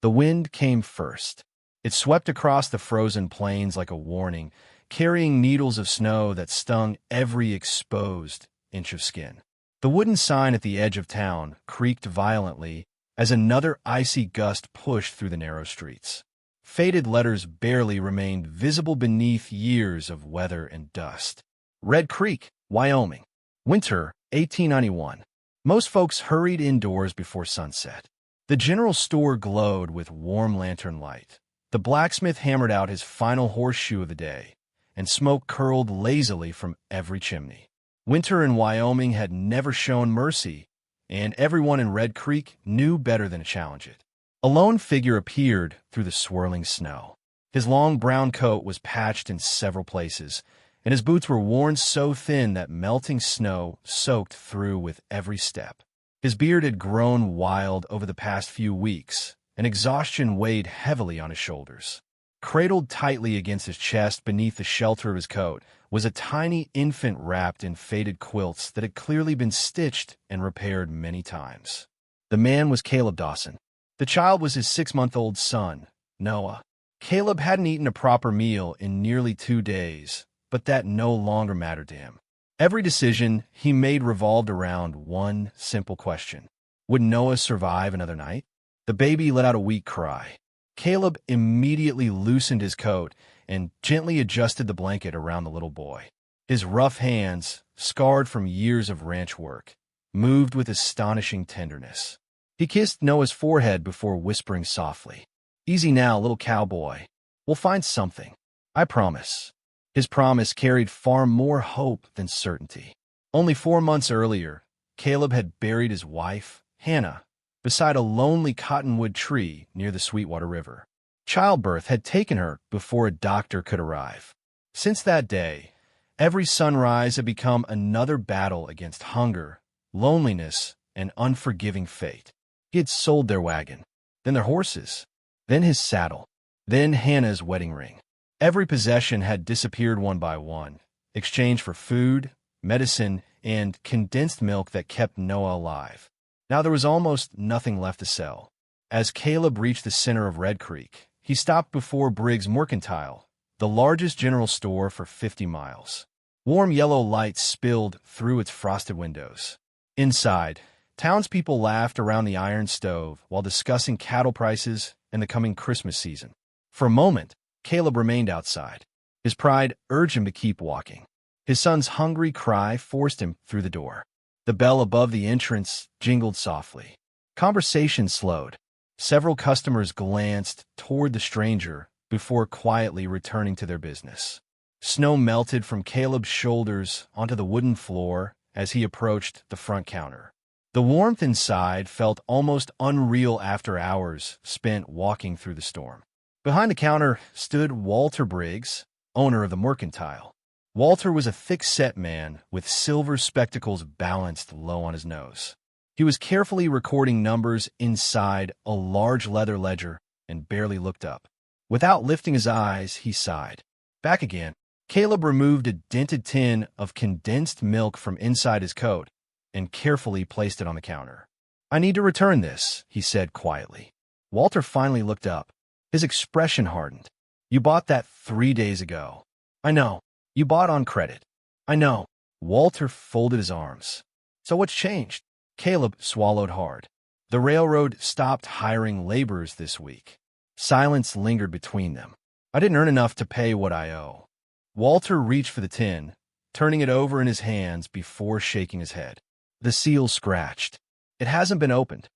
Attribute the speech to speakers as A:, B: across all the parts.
A: The wind came first. It swept across the frozen plains like a warning, carrying needles of snow that stung every exposed inch of skin. The wooden sign at the edge of town creaked violently as another icy gust pushed through the narrow streets. Faded letters barely remained visible beneath years of weather and dust. Red Creek, Wyoming. Winter, 1891. Most folks hurried indoors before sunset. The general store glowed with warm lantern light. The blacksmith hammered out his final horseshoe of the day, and smoke curled lazily from every chimney. Winter in Wyoming had never shown mercy, and everyone in Red Creek knew better than to challenge it. A lone figure appeared through the swirling snow. His long brown coat was patched in several places, and his boots were worn so thin that melting snow soaked through with every step. His beard had grown wild over the past few weeks, and exhaustion weighed heavily on his shoulders. Cradled tightly against his chest beneath the shelter of his coat was a tiny infant wrapped in faded quilts that had clearly been stitched and repaired many times. The man was Caleb Dawson. The child was his 6-month-old son, Noah. Caleb hadn't eaten a proper meal in nearly 2 days, but that no longer mattered to him. Every decision he made revolved around one simple question. Would Noah survive another night? The baby let out a weak cry. Caleb immediately loosened his coat and gently adjusted the blanket around the little boy. His rough hands, scarred from years of ranch work, moved with astonishing tenderness. He kissed Noah's forehead before whispering softly, "Easy now, little cowboy. We'll find something. I promise." His promise carried far more hope than certainty. Only 4 months earlier, Caleb had buried his wife, Hannah, beside a lonely cottonwood tree near the Sweetwater River. Childbirth had taken her before a doctor could arrive. Since that day, every sunrise had become another battle against hunger, loneliness, and unforgiving fate. He had sold their wagon, then their horses, then his saddle, then Hannah's wedding ring. Every possession had disappeared one by one, exchanged for food, medicine, and condensed milk that kept Noah alive. Now there was almost nothing left to sell. As Caleb reached the center of Red Creek, he stopped before Briggs Mercantile, the largest general store for 50 miles. Warm yellow light spilled through its frosted windows. Inside, townspeople laughed around the iron stove while discussing cattle prices and the coming Christmas season. For a moment, Caleb remained outside. His pride urged him to keep walking. His son's hungry cry forced him through the door. The bell above the entrance jingled softly. Conversation slowed. Several customers glanced toward the stranger before quietly returning to their business. Snow melted from Caleb's shoulders onto the wooden floor as he approached the front counter. The warmth inside felt almost unreal after hours spent walking through the storm. Behind the counter stood Walter Briggs, owner of the Mercantile. Walter was a thick-set man with silver spectacles balanced low on his nose. He was carefully recording numbers inside a large leather ledger and barely looked up. Without lifting his eyes, he sighed. Back again, Caleb removed a dented tin of condensed milk from inside his coat and carefully placed it on the counter. "I need to return this," he said quietly. Walter finally looked up. His expression hardened. "You bought that 3 days ago." "I know. You bought on credit." "I know." Walter folded his arms. "So what's changed?" Caleb swallowed hard. "The railroad stopped hiring laborers this week." Silence lingered between them. "I didn't earn enough to pay what I owe." Walter reached for the tin, turning it over in his hands before shaking his head. The seal scratched. "It hasn't been opened."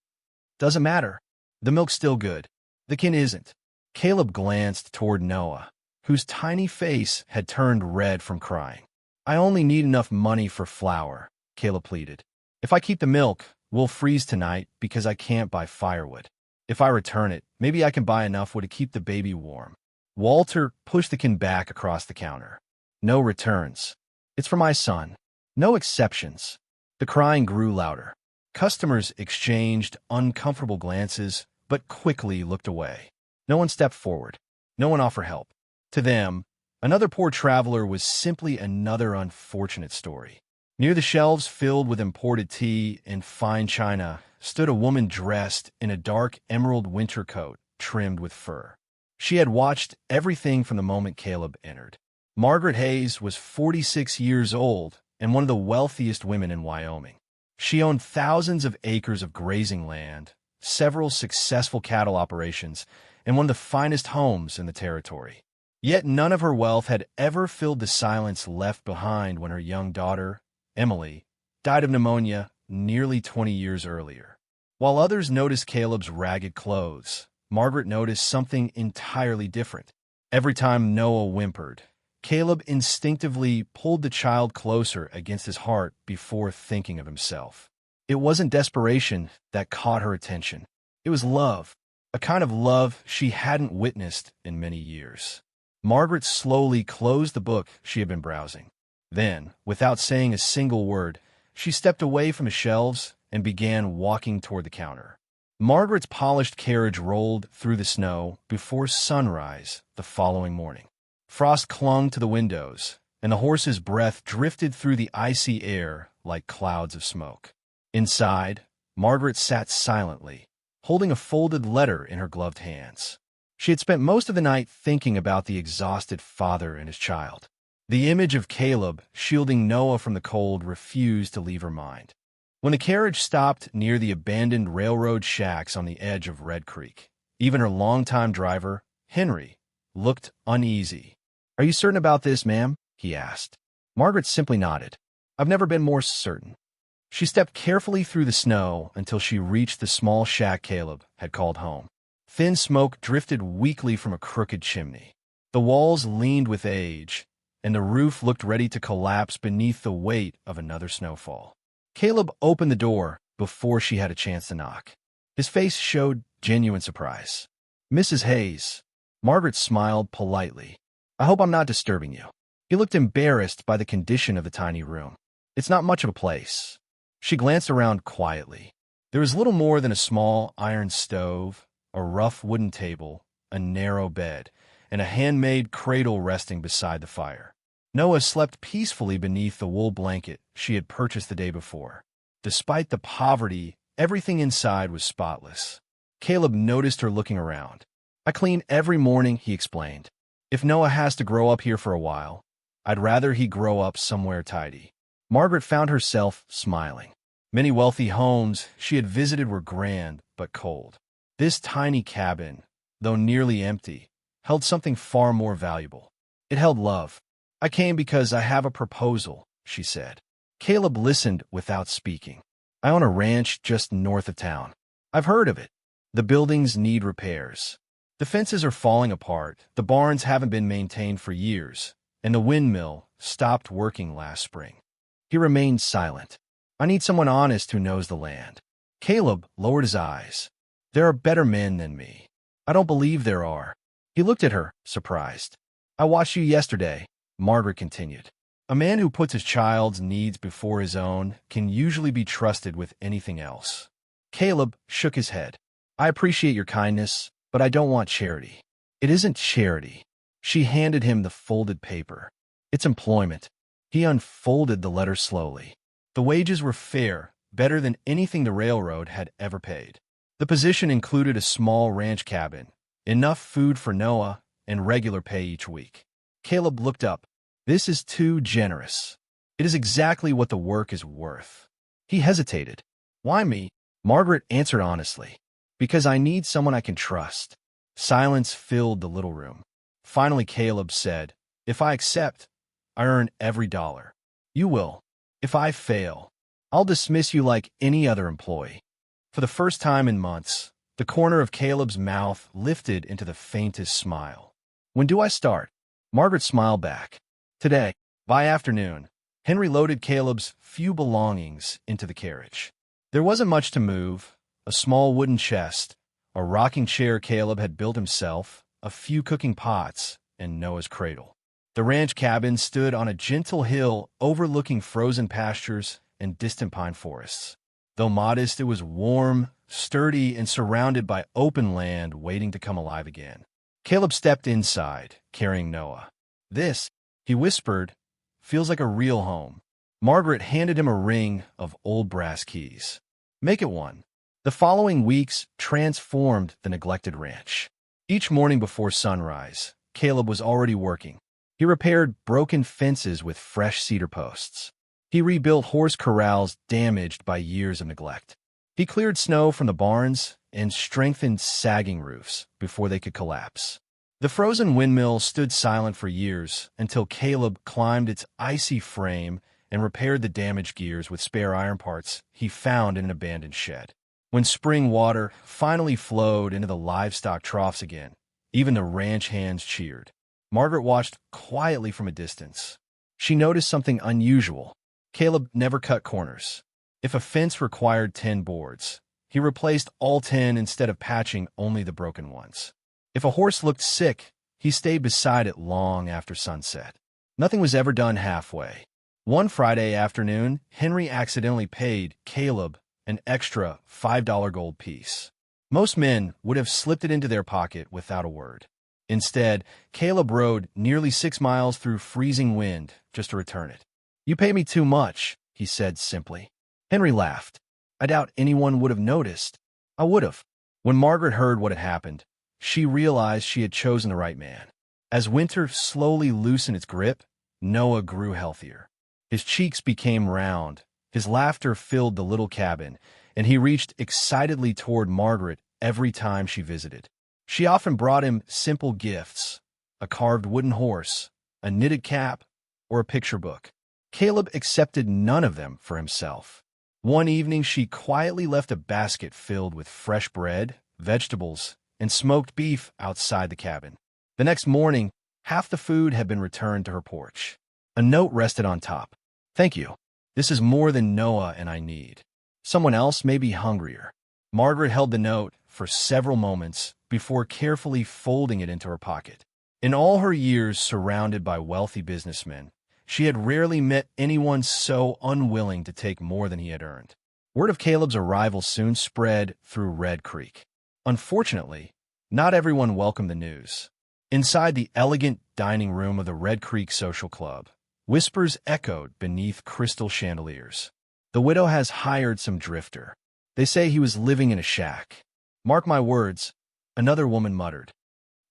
A: "Doesn't matter. The milk's still good. The tin isn't." Caleb glanced toward Noah, whose tiny face had turned red from crying. "I only need enough money for flour," Caleb pleaded. "If I keep the milk, we'll freeze tonight because I can't buy firewood. If I return it, maybe I can buy enough wood to keep the baby warm." Walter pushed the tin back across the counter. "No returns. It's for my son. No exceptions." The crying grew louder. Customers exchanged uncomfortable glances, but quickly looked away. No one stepped forward. No one offered help. To them, another poor traveler was simply another unfortunate story. Near the shelves filled with imported tea and fine china stood a woman dressed in a dark emerald winter coat, trimmed with fur. She had watched everything from the moment Caleb entered. Margaret Hayes was 46 years old and one of the wealthiest women in Wyoming. She owned thousands of acres of grazing land, several successful cattle operations, and one of the finest homes in the territory. Yet none of her wealth had ever filled the silence left behind when her young daughter, Emily, died of pneumonia nearly 20 years earlier. While others noticed Caleb's ragged clothes, Margaret noticed something entirely different. Every time Noah whimpered, Caleb instinctively pulled the child closer against his heart before thinking of himself. It wasn't desperation that caught her attention. It was love, a kind of love she hadn't witnessed in many years. Margaret slowly closed the book she had been browsing. Then, without saying a single word, she stepped away from the shelves and began walking toward the counter. Margaret's polished carriage rolled through the snow before sunrise the following morning. Frost clung to the windows, and the horse's breath drifted through the icy air like clouds of smoke. Inside, Margaret sat silently, holding a folded letter in her gloved hands. She had spent most of the night thinking about the exhausted father and his child. The image of Caleb shielding Noah from the cold refused to leave her mind. When the carriage stopped near the abandoned railroad shacks on the edge of Red Creek, even her longtime driver, Henry, looked uneasy. "Are you certain about this, ma'am?" he asked. Margaret simply nodded. "I've never been more certain." She stepped carefully through the snow until she reached the small shack Caleb had called home. Thin smoke drifted weakly from a crooked chimney. The walls leaned with age, and the roof looked ready to collapse beneath the weight of another snowfall. Caleb opened the door before she had a chance to knock. His face showed genuine surprise. "Mrs. Hayes." Margaret smiled politely. "I hope I'm not disturbing you." He looked embarrassed by the condition of the tiny room. "It's not much of a place." She glanced around quietly. There was little more than a small iron stove, a rough wooden table, a narrow bed, and a handmade cradle resting beside the fire. Noah slept peacefully beneath the wool blanket she had purchased the day before. Despite the poverty, everything inside was spotless. Caleb noticed her looking around. "I clean every morning," he explained. "If Noah has to grow up here for a while, I'd rather he grow up somewhere tidy." Margaret found herself smiling. Many wealthy homes she had visited were grand but cold. This tiny cabin, though nearly empty, held something far more valuable. It held love. "I came because I have a proposal," she said. Caleb listened without speaking. "I own a ranch just north of town. I've heard of it. The buildings need repairs. The fences are falling apart, the barns haven't been maintained for years, and the windmill stopped working last spring." He remained silent. "I need someone honest who knows the land." Caleb lowered his eyes. "There are better men than me." "I don't believe there are." He looked at her, surprised. "I watched you yesterday," Margaret continued. "A man who puts his child's needs before his own can usually be trusted with anything else." Caleb shook his head. "I appreciate your kindness, but I don't want charity." "It isn't charity." She handed him the folded paper. "It's employment." He unfolded the letter slowly. The wages were fair, better than anything the railroad had ever paid. The position included a small ranch cabin, enough food for Noah, and regular pay each week. Caleb looked up. "This is too generous. It is exactly what the work is worth." He hesitated. "Why me?" Margaret answered honestly. "Because I need someone I can trust." Silence filled the little room. Finally, Caleb said, "If I accept, I earn every dollar. You will. If I fail, I'll dismiss you like any other employee." For the first time in months, the corner of Caleb's mouth lifted into the faintest smile. "When do I start?" Margaret smiled back. "Today." By afternoon, Henry loaded Caleb's few belongings into the carriage. There wasn't much to move: a small wooden chest, a rocking chair Caleb had built himself, a few cooking pots, and Noah's cradle. The ranch cabin stood on a gentle hill overlooking frozen pastures and distant pine forests. Though modest, it was warm, sturdy, and surrounded by open land waiting to come alive again. Caleb stepped inside, carrying Noah. "This," he whispered, "feels like a real home." Margaret handed him a ring of old brass keys. "Make it one." The following weeks transformed the neglected ranch. Each morning before sunrise, Caleb was already working. He repaired broken fences with fresh cedar posts. He rebuilt horse corrals damaged by years of neglect. He cleared snow from the barns and strengthened sagging roofs before they could collapse. The frozen windmill stood silent for years until Caleb climbed its icy frame and repaired the damaged gears with spare iron parts he found in an abandoned shed. When spring water finally flowed into the livestock troughs again, even the ranch hands cheered. Margaret watched quietly from a distance. She noticed something unusual. Caleb never cut corners. If a fence required 10 boards, he replaced all 10 instead of patching only the broken ones. If a horse looked sick, he stayed beside it long after sunset. Nothing was ever done halfway. One Friday afternoon, Henry accidentally paid Caleb an extra $5 gold piece. Most men would have slipped it into their pocket without a word. Instead, Caleb rode nearly 6 miles through freezing wind just to return it. "You pay me too much," he said simply. Henry laughed. "I doubt anyone would have noticed." "I would have." When Margaret heard what had happened, she realized she had chosen the right man. As winter slowly loosened its grip, Noah grew healthier. His cheeks became round, his laughter filled the little cabin, and he reached excitedly toward Margaret every time she visited. She often brought him simple gifts, a carved wooden horse, a knitted cap, or a picture book. Caleb accepted none of them for himself. One evening, she quietly left a basket filled with fresh bread, vegetables, and smoked beef outside the cabin. The next morning, half the food had been returned to her porch. A note rested on top. "Thank you. This is more than Noah and I need. Someone else may be hungrier." Margaret held the note for several moments before carefully folding it into her pocket. In all her years surrounded by wealthy businessmen, she had rarely met anyone so unwilling to take more than he had earned. Word of Caleb's arrival soon spread through Red Creek. Unfortunately, not everyone welcomed the news. Inside the elegant dining room of the Red Creek Social Club, whispers echoed beneath crystal chandeliers. "The widow has hired some drifter. They say he was living in a shack." "Mark my words," another woman muttered.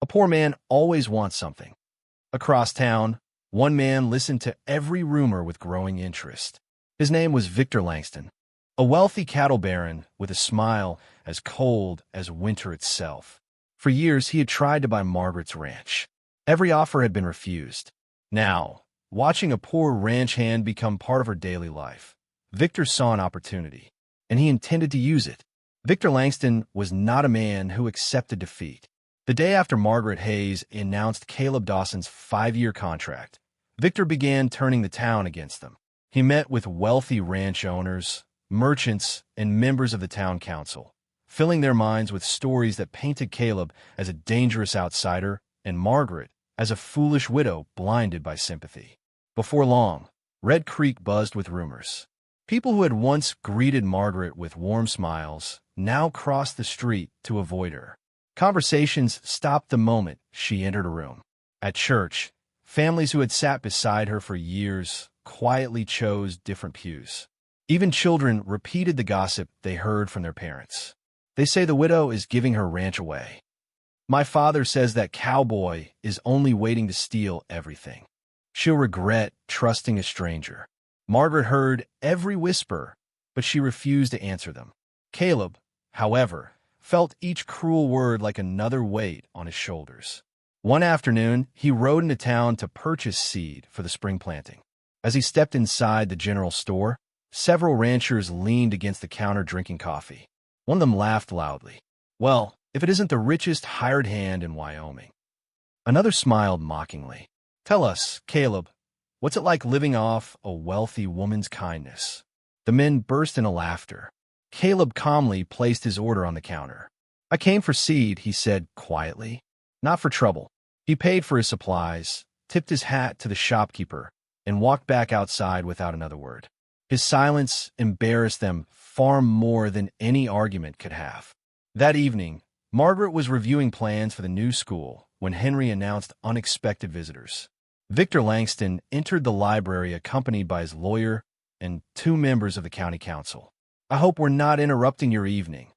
A: "A poor man always wants something." Across town, one man listened to every rumor with growing interest. His name was Victor Langston, a wealthy cattle baron with a smile as cold as winter itself. For years, he had tried to buy Margaret's ranch. Every offer had been refused. Now, watching a poor ranch hand become part of her daily life, Victor saw an opportunity, and he intended to use it. Victor Langston was not a man who accepted defeat. The day after Margaret Hayes announced Caleb Dawson's 5-year contract, Victor began turning the town against them. He met with wealthy ranch owners, merchants, and members of the town council, filling their minds with stories that painted Caleb as a dangerous outsider and Margaret as a foolish widow blinded by sympathy. Before long, Red Creek buzzed with rumors. People who had once greeted Margaret with warm smiles now crossed the street to avoid her. Conversations stopped the moment she entered a room. At church, families who had sat beside her for years quietly chose different pews. Even children repeated the gossip they heard from their parents. "They say the widow is giving her ranch away. My father says that Cowboy is only waiting to steal everything. She'll regret trusting a stranger." Margaret heard every whisper, but she refused to answer them. Caleb, however, felt each cruel word like another weight on his shoulders. One afternoon, he rode into town to purchase seed for the spring planting. As he stepped inside the general store, several ranchers leaned against the counter drinking coffee. One of them laughed loudly. "Well, if it isn't the richest hired hand in Wyoming." Another smiled mockingly. "Tell us, Caleb, what's it like living off a wealthy woman's kindness?" The men burst into laughter. Caleb calmly placed his order on the counter. "I came for seed," he said quietly, "not for trouble." He paid for his supplies, tipped his hat to the shopkeeper, and walked back outside without another word. His silence embarrassed them far more than any argument could have. That evening, Margaret was reviewing plans for the new school when Henry announced unexpected visitors. Victor Langston entered the library accompanied by his lawyer and 2 members of the county council. "I hope we're not interrupting your evening,"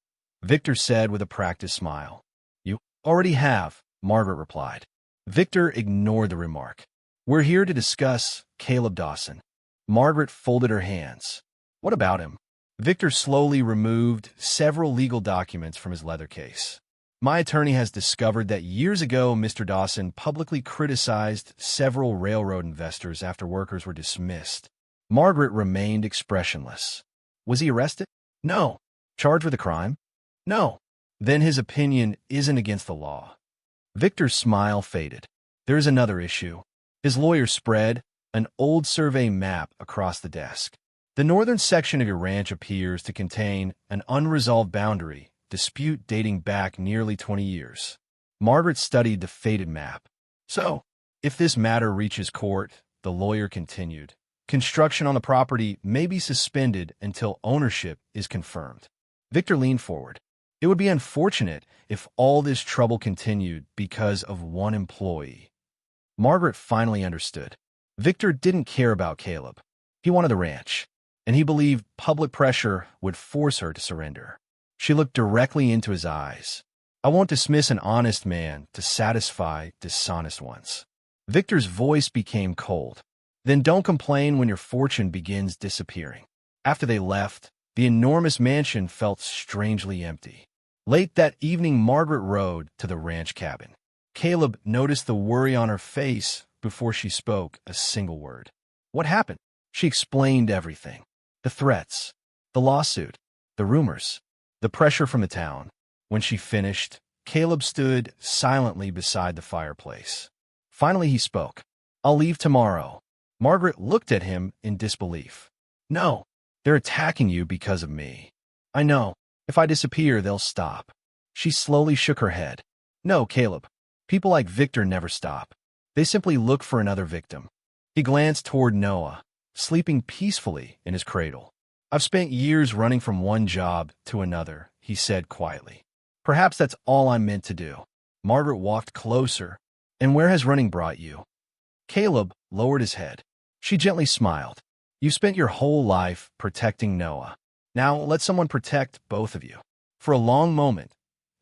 A: Victor said with a practiced smile. You already have, Margaret replied. Victor ignored the remark. We're here to discuss Caleb Dawson. Margaret folded her hands. What about him? Victor slowly removed several legal documents from his leather case. My attorney has discovered that years ago Mr. Dawson publicly criticized several railroad investors after workers were dismissed. Margaret remained expressionless. Was he arrested? No. Charged with a crime? No. Then his opinion isn't against the law. Victor's smile faded. There's another issue. His lawyer spread an old survey map across the desk. The northern section of your ranch appears to contain an unresolved boundary dispute dating back nearly 20 years. Margaret studied the faded map. So, if this matter reaches court, the lawyer continued, construction on the property may be suspended until ownership is confirmed. Victor leaned forward. It would be unfortunate if all this trouble continued because of one employee. Margaret finally understood. Victor didn't care about Caleb. He wanted the ranch, and he believed public pressure would force her to surrender. She looked directly into his eyes. I won't dismiss an honest man to satisfy dishonest ones. Victor's voice became cold. Then don't complain when your fortune begins disappearing. After they left, the enormous mansion felt strangely empty. Late that evening, Margaret rode to the ranch cabin. Caleb noticed the worry on her face before she spoke a single word. What happened? She explained everything. The threats, the lawsuit, the rumors, the pressure from the town. When she finished, Caleb stood silently beside the fireplace. Finally, he spoke. I'll leave tomorrow. Margaret looked at him in disbelief. No, they're attacking you because of me. I know. If I disappear, they'll stop. She slowly shook her head. No, Caleb. People like Victor never stop. They simply look for another victim. He glanced toward Noah, sleeping peacefully in his cradle. I've spent years running from one job to another, he said quietly. Perhaps that's all I'm meant to do. Margaret walked closer. And where has running brought you? Caleb lowered his head. She gently smiled. You spent your whole life protecting Noah. Now let someone protect both of you. For a long moment,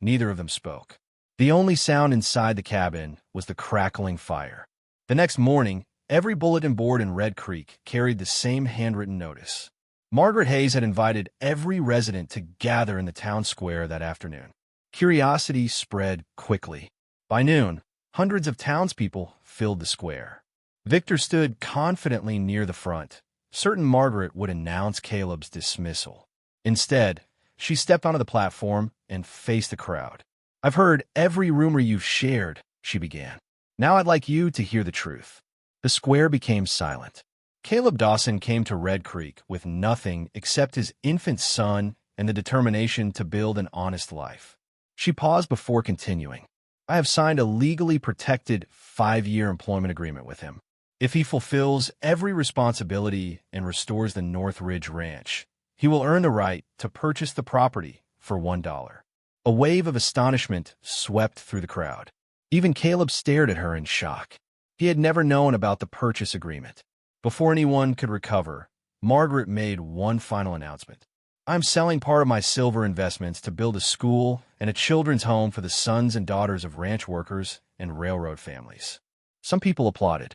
A: neither of them spoke. The only sound inside the cabin was the crackling fire. The next morning, every bulletin board in Red Creek carried the same handwritten notice. Margaret Hayes had invited every resident to gather in the town square that afternoon. Curiosity spread quickly. By noon, hundreds of townspeople filled the square. Victor stood confidently near the front, certain Margaret would announce Caleb's dismissal. Instead, she stepped onto the platform and faced the crowd. I've heard every rumor you've shared, she began. Now I'd like you to hear the truth. The square became silent. Caleb Dawson came to Red Creek with nothing except his infant son and the determination to build an honest life. She paused before continuing. I have signed a legally protected 5-year employment agreement with him. If he fulfills every responsibility and restores the North Ridge Ranch, he will earn the right to purchase the property for $1. A wave of astonishment swept through the crowd. Even Caleb stared at her in shock. He had never known about the purchase agreement. Before anyone could recover, Margaret made one final announcement. I'm selling part of my silver investments to build a school and a children's home for the sons and daughters of ranch workers and railroad families. Some people applauded.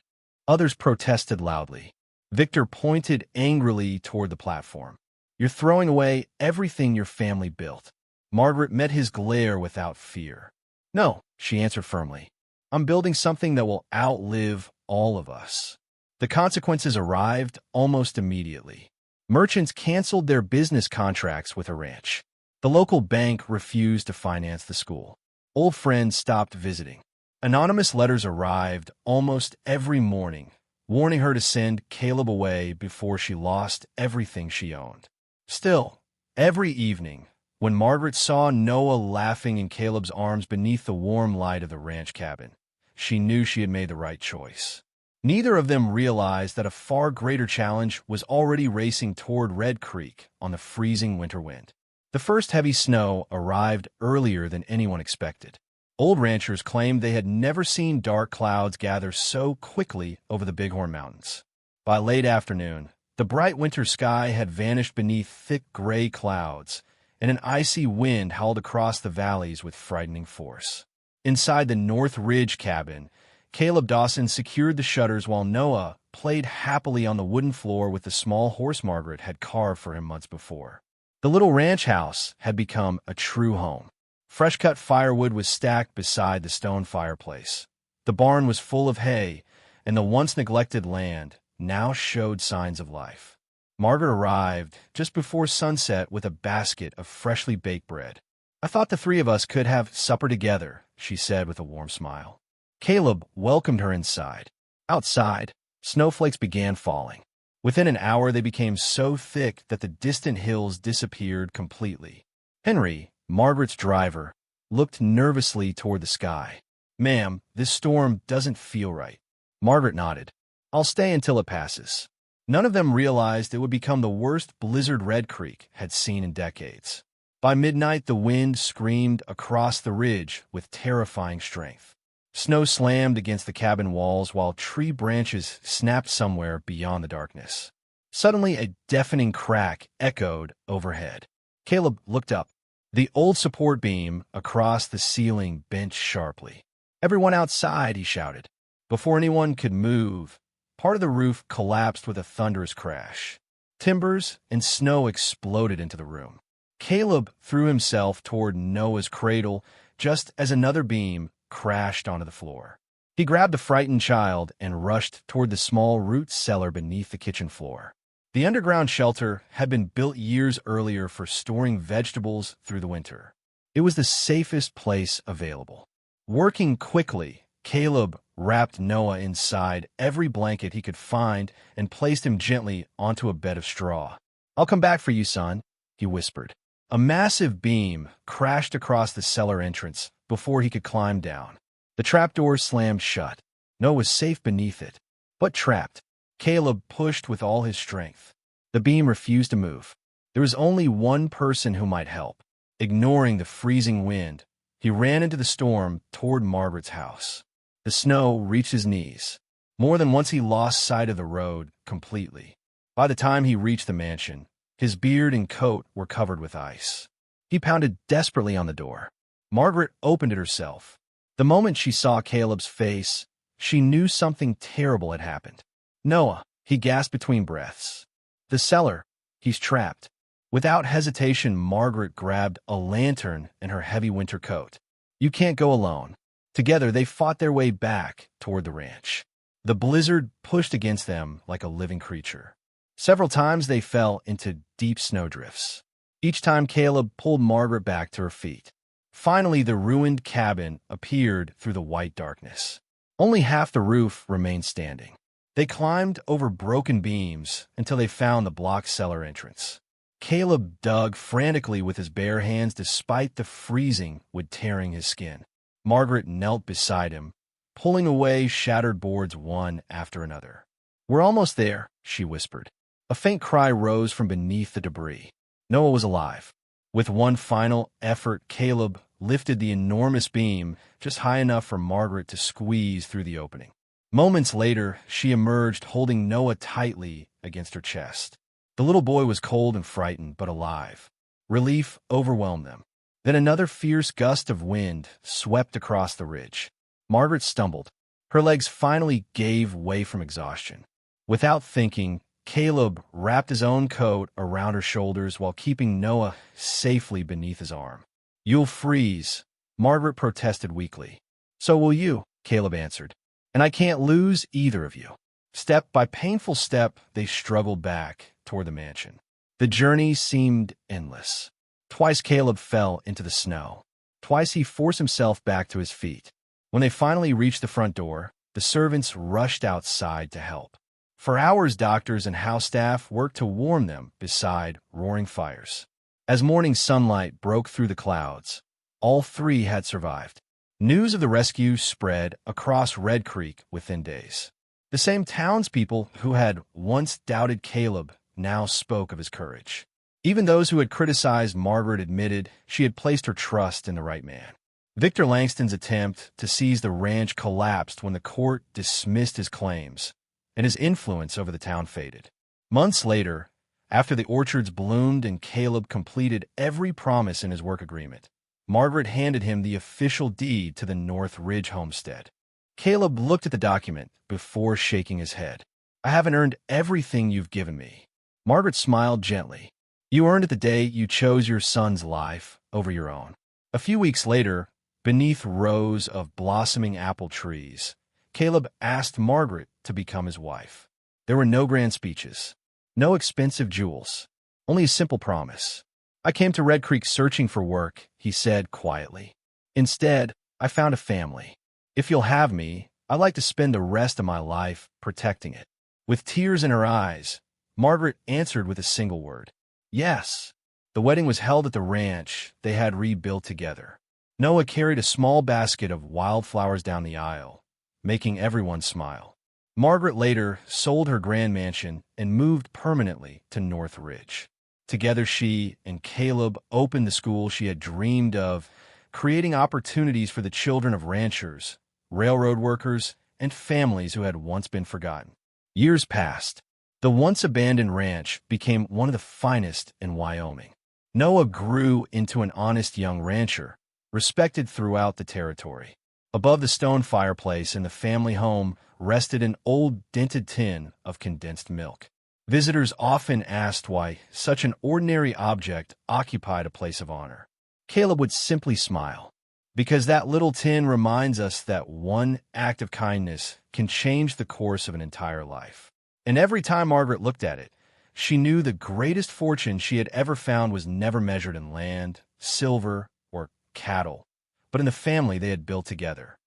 A: Others protested loudly. Victor pointed angrily toward the platform. You're throwing away everything your family built. Margaret met his glare without fear. No, she answered firmly. I'm building something that will outlive all of us. The consequences arrived almost immediately. Merchants canceled their business contracts with a ranch. The local bank refused to finance the school. Old friends stopped visiting. Anonymous letters arrived almost every morning, warning her to send Caleb away before she lost everything she owned. Still, every evening, when Margaret saw Noah laughing in Caleb's arms beneath the warm light of the ranch cabin, she knew she had made the right choice. Neither of them realized that a far greater challenge was already racing toward Red Creek on the freezing winter wind. The first heavy snow arrived earlier than anyone expected. Old ranchers claimed they had never seen dark clouds gather so quickly over the Bighorn Mountains. By late afternoon, the bright winter sky had vanished beneath thick gray clouds, and an icy wind howled across the valleys with frightening force. Inside the North Ridge cabin, Caleb Dawson secured the shutters while Noah played happily on the wooden floor with the small horse Margaret had carved for him months before. The little ranch house had become a true home. Fresh-cut firewood was stacked beside the stone fireplace. The barn was full of hay, and the once-neglected land now showed signs of life. Margaret arrived just before sunset with a basket of freshly baked bread. "I thought the three of us could have supper together," she said with a warm smile. Caleb welcomed her inside. Outside, snowflakes began falling. Within an hour, they became so thick that the distant hills disappeared completely. Henry, Margaret's driver, looked nervously toward the sky. "Ma'am, this storm doesn't feel right." Margaret nodded. "I'll stay until it passes." None of them realized it would become the worst blizzard Red Creek had seen in decades. By midnight, the wind screamed across the ridge with terrifying strength. Snow slammed against the cabin walls while tree branches snapped somewhere beyond the darkness. Suddenly, a deafening crack echoed overhead. Caleb looked up. The old support beam across the ceiling bent sharply. "Everyone outside!" he shouted. Before anyone could move, part of the roof collapsed with a thunderous crash. Timbers and snow exploded into the room. Caleb threw himself toward Noah's cradle just as another beam crashed onto the floor. He grabbed the frightened child and rushed toward the small root cellar beneath the kitchen floor. The underground shelter had been built years earlier for storing vegetables through the winter. It was the safest place available. Working quickly, Caleb wrapped Noah inside every blanket he could find and placed him gently onto a bed of straw. "I'll come back for you, son," he whispered. A massive beam crashed across the cellar entrance before he could climb down. The trapdoor slammed shut. Noah was safe beneath it, but trapped. Caleb pushed with all his strength. The beam refused to move. There was only one person who might help. Ignoring the freezing wind, he ran into the storm toward Margaret's house. The snow reached his knees. More than once he lost sight of the road completely. By the time he reached the mansion, his beard and coat were covered with ice. He pounded desperately on the door. Margaret opened it herself. The moment she saw Caleb's face, she knew something terrible had happened. "Noah," he gasped between breaths. "The cellar. He's trapped." Without hesitation, Margaret grabbed a lantern and her heavy winter coat. "You can't go alone." Together, they fought their way back toward the ranch. The blizzard pushed against them like a living creature. Several times they fell into deep snowdrifts. Each time Caleb pulled Margaret back to her feet. Finally, the ruined cabin appeared through the white darkness. Only half the roof remained standing. They climbed over broken beams until they found the block cellar entrance. Caleb dug frantically with his bare hands despite the freezing wood tearing his skin. Margaret knelt beside him, pulling away shattered boards one after another. "We're almost there," she whispered. A faint cry rose from beneath the debris. Noah was alive. With one final effort, Caleb lifted the enormous beam just high enough for Margaret to squeeze through the opening. Moments later, she emerged holding Noah tightly against her chest. The little boy was cold and frightened, but alive. Relief overwhelmed them. Then another fierce gust of wind swept across the ridge. Margaret stumbled. Her legs finally gave way from exhaustion. Without thinking, Caleb wrapped his own coat around her shoulders while keeping Noah safely beneath his arm. "You'll freeze," Margaret protested weakly. "So will you," Caleb answered. "And I can't lose either of you." Step by painful step, they struggled back toward the mansion. The journey seemed endless. Twice Caleb fell into the snow. Twice he forced himself back to his feet. When they finally reached the front door, the servants rushed outside to help. For hours, doctors and house staff worked to warm them beside roaring fires. As morning sunlight broke through the clouds, all three had survived. News of the rescue spread across Red Creek within days. The same townspeople who had once doubted Caleb now spoke of his courage. Even those who had criticized Margaret admitted she had placed her trust in the right man. Victor Langston's attempt to seize the ranch collapsed when the court dismissed his claims, and his influence over the town faded. Months later, After the orchards bloomed and Caleb completed every promise in his work agreement, Margaret handed him the official deed to the North Ridge homestead. Caleb looked at the document before shaking his head. "I haven't earned everything you've given me." Margaret smiled gently. "You earned it the day you chose your son's life over your own." A few weeks later, beneath rows of blossoming apple trees, Caleb asked Margaret to become his wife. There were no grand speeches, no expensive jewels, only a simple promise. "I came to Red Creek searching for work," he said quietly. "Instead, I found a family. If you'll have me, I'd like to spend the rest of my life protecting it." With tears in her eyes, Margaret answered with a single word: "Yes." The wedding was held at the ranch they had rebuilt together. Noah carried a small basket of wildflowers down the aisle, making everyone smile. Margaret later sold her grand mansion and moved permanently to North Ridge. Together, she and Caleb opened the school she had dreamed of, creating opportunities for the children of ranchers, railroad workers, and families who had once been forgotten. Years passed. The once abandoned ranch became one of the finest in Wyoming. Noah grew into an honest young rancher, respected throughout the territory. Above the stone fireplace in the family home rested an old dented tin of condensed milk. Visitors often asked why such an ordinary object occupied a place of honor. Caleb would simply smile, because that little tin reminds us that one act of kindness can change the course of an entire life. And every time Margaret looked at it, she knew the greatest fortune she had ever found was never measured in land, silver, or cattle, but in the family they had built together.